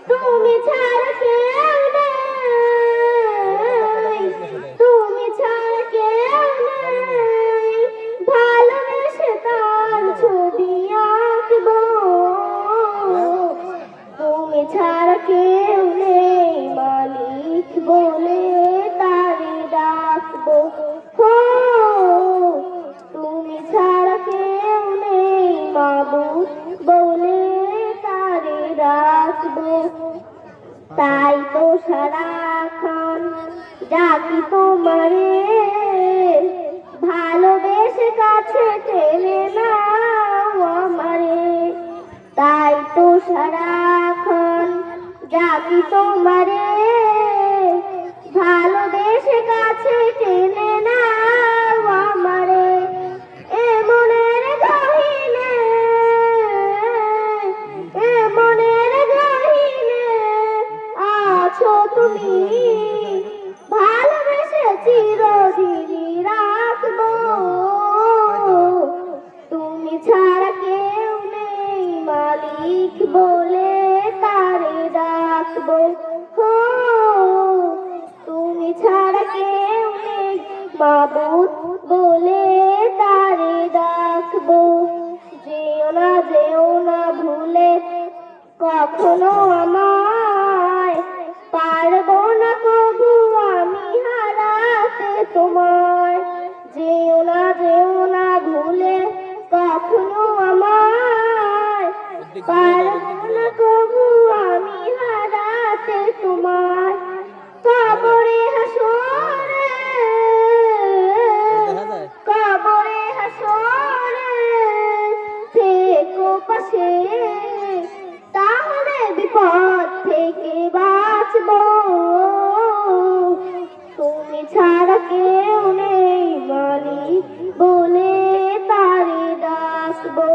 তুমি ছাড়া কেউ নেই, তুমি ছাড়া কেউ নেই, ভালোবেসে তার ছবি আঁকবো। তুমি ছাড়া কেউ নেই, মালিক বলে তারে ডাকবো। হো, তুমি ছাড়া কেউ নেই, মাবুদ বলে তারে ডাকবো। তাই তো সারাক্ষণ ডাকি তোমারে, ভালোবেসে কাছে টেনে নাও আমারে। তাই তো সারাক্ষণ ডাকি তোমারে, ভালোবেসে কাছে টেনে নাও আমারে। এ মনের গহীনে, এ মনের গহীনে আছো তুমি, ভালোবেসে চিরদিনই রাখবো। তুমি ছাড়া কেউ নেই, মালিক বলে তারে ডাকবো। হো, তুমি ছাড়া কেউ নেই, মাবুদ বলে তারে ডাকবো। যেও না ভুলে কখনো আমায়, পারবো না কবু আমি হারাতে তোমায়। যেও না ভুলে কখনো আমায়, পারবো না কবু আমি হারাতে তোমায়। কবরে হাসরে, কবরে হাসরে থেকো পাশে, তাহলে বিপদ থেকে বাঁচবো। তুমি ছাড়া কেউ নেই, মালিক বলে তারে ডাকবো।